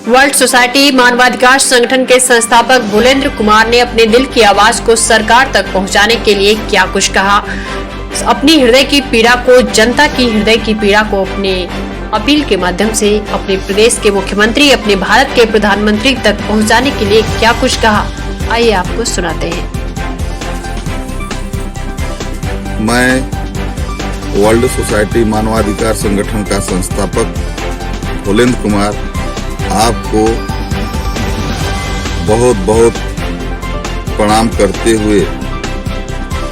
World society मानवाधिकार संगठन के संस्थापक भूलेंद्र कुमार ने अपने दिल की आवाज को सरकार तक पहुंचाने के लिए क्या कुछ कहा। अपनी हृदय की पीड़ा को, जनता की हृदय की पीड़ा को अपने अपील के माध्यम से अपने प्रदेश के मुख्यमंत्री, अपने भारत के प्रधानमंत्री तक पहुंचाने के लिए क्या कुछ कहा, आइए आपको सुनाते हैं। मैं वर्ल्ड सोसाइटी मानवाधिकार संगठन का संस्थापक भूलेंद्र कुमार आपको बहुत बहुत प्रणाम करते हुए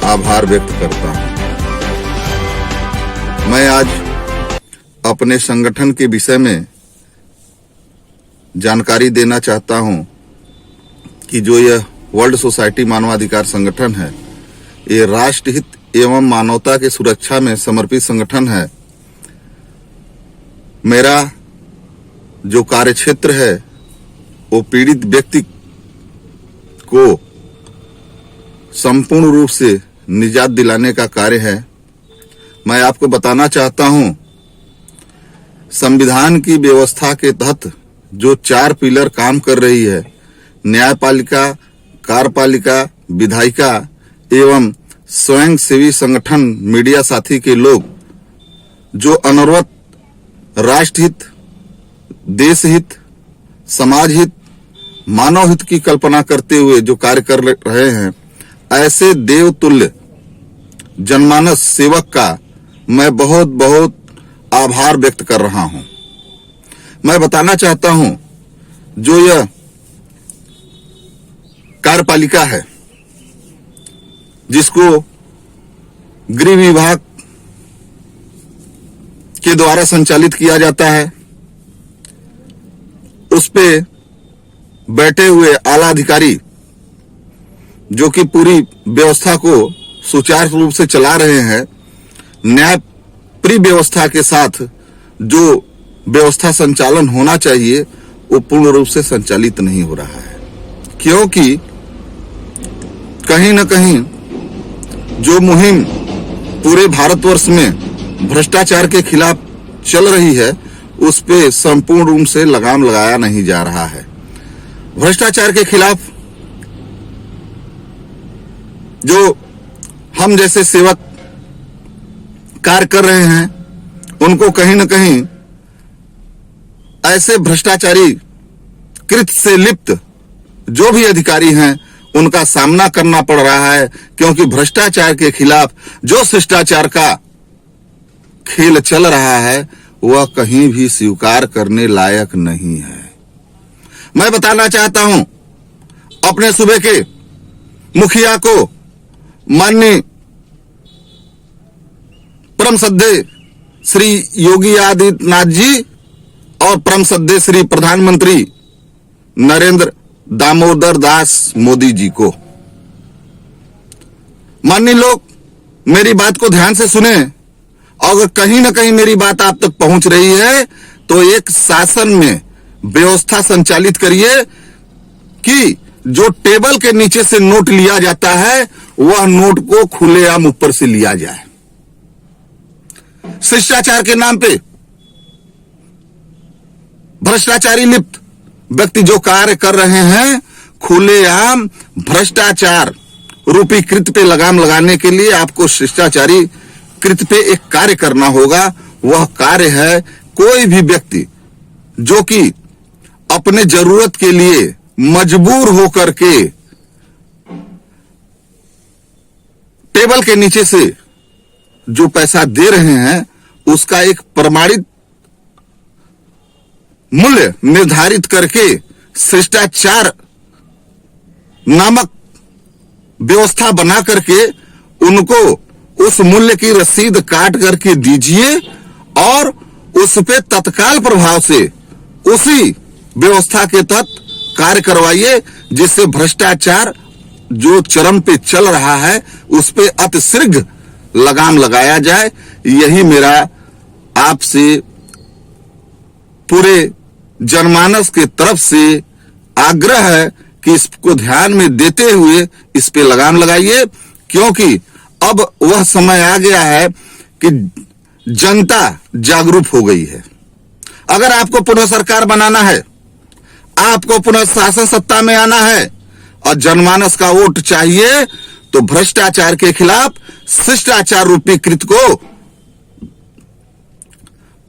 आभार व्यक्त करता हूं। मैं आज अपने संगठन के विषय में जानकारी देना चाहता हूं कि जो यह वर्ल्ड सोसाइटी मानवाधिकार संगठन है, ये राष्ट्रहित एवं मानवता की सुरक्षा में समर्पित संगठन है। मेरा जो कार्यक्षेत्र है वो पीड़ित व्यक्ति को संपूर्ण रूप से निजात दिलाने का कार्य है। मैं आपको बताना चाहता हूं, संविधान की व्यवस्था के तहत जो 4 पिलर काम कर रही है, न्यायपालिका, कार्यपालिका, विधायिका एवं स्वयं सेवी संगठन, मीडिया साथी के लोग जो अनवरत राष्ट्रहित, देश हित, समाज हित, मानव हित की कल्पना करते हुए जो कार्य कर रहे हैं, ऐसे देवतुल्य जनमानस सेवक का मैं बहुत बहुत आभार व्यक्त कर रहा हूं। मैं बताना चाहता हूं, जो यह कार्यपालिका है जिसको गृह विभाग के द्वारा संचालित किया जाता है, उस पे बैठे हुए आला अधिकारी जो कि पूरी व्यवस्था को सुचारू रूप से चला रहे हैं, न्याय प्रिय व्यवस्था के साथ जो व्यवस्था संचालन होना चाहिए वो पूर्ण रूप से संचालित नहीं हो रहा है। क्योंकि कहीं न कहीं जो मुहिम पूरे भारतवर्ष में भ्रष्टाचार के खिलाफ चल रही है, उस पे संपूर्ण रूप से लगाम लगाया नहीं जा रहा है। भ्रष्टाचार के खिलाफ जो हम जैसे सेवक कार्य कर रहे हैं, उनको कहीं न कहीं ऐसे भ्रष्टाचारी कृत्य से लिप्त जो भी अधिकारी हैं, उनका सामना करना पड़ रहा है। क्योंकि भ्रष्टाचार के खिलाफ जो शिष्टाचार का खेल चल रहा है, वह कहीं भी स्वीकार करने लायक नहीं है। मैं बताना चाहता हूं, अपने सूबे के मुखिया को माननीय परम श्रद्धेय श्री योगी आदित्यनाथ जी और परम श्रद्धेय श्री प्रधानमंत्री नरेंद्र दामोदर दास मोदी जी को, माननीय लोग मेरी बात को ध्यान से सुने। अगर कहीं न कहीं मेरी बात आप तक पहुंच रही है तो एक शासन में व्यवस्था संचालित करिए कि जो टेबल के नीचे से नोट लिया जाता है, वह नोट को खुलेआम ऊपर से लिया जाए। शिष्टाचार के नाम पे भ्रष्टाचारी लिप्त व्यक्ति जो कार्य कर रहे हैं, खुलेआम भ्रष्टाचार रूपी कृत्य पे लगाम लगाने के लिए आपको शिष्टाचारी कृत्य पे एक कार्य करना होगा। वह कार्य है, कोई भी व्यक्ति जो कि अपने जरूरत के लिए मजबूर होकर के टेबल के नीचे से जो पैसा दे रहे हैं, उसका एक प्रमाणित मूल्य निर्धारित करके शिष्टाचार नामक व्यवस्था बना करके उनको उस मूल्य की रसीद काट करके दीजिए और उस पे तत्काल प्रभाव से उसी व्यवस्था के तहत कार्य करवाइए, जिससे भ्रष्टाचार जो चरम पे चल रहा है उस पे अतिशीघ्र लगाम लगाया जाए। यही मेरा आपसे पूरे जनमानस के तरफ से आग्रह है कि इसको ध्यान में देते हुए इस पे लगाम लगाइए, क्योंकि अब वह समय आ गया है कि जनता जागरूक हो गई है। अगर आपको पुनः सरकार बनाना है, आपको पुनः शासन सत्ता में आना है और जनमानस का वोट चाहिए तो भ्रष्टाचार के खिलाफ शिष्टाचार रूपी कृत को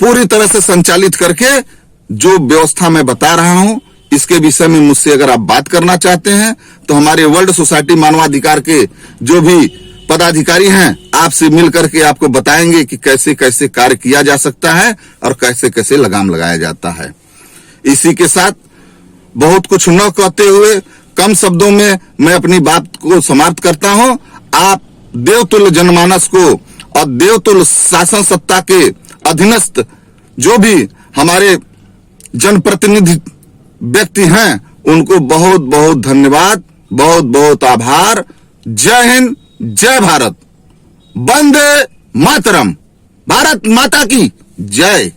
पूरी तरह से संचालित करके जो व्यवस्था मैं बता रहा हूं, इसके विषय में मुझसे अगर आप बात करना चाहते हैं तो हमारे वर्ल्ड सोसाइटी मानवाधिकार के जो भी पदाधिकारी हैं आपसे मिलकर के आपको बताएंगे कि कैसे कैसे कार्य किया जा सकता है और कैसे कैसे लगाम लगाया जाता है। इसी के साथ बहुत कुछ न कहते हुए कम शब्दों में मैं अपनी बात को समाप्त करता हूं। आप देवतुल्य जनमानस को और देवतुल्य शासन सत्ता के अधीनस्थ जो भी हमारे जनप्रतिनिधि व्यक्ति हैं उनको बहुत बहुत धन्यवाद, बहुत बहुत आभार। जय हिंद, जय भारत, वंदे मातरम, भारत माता की जय।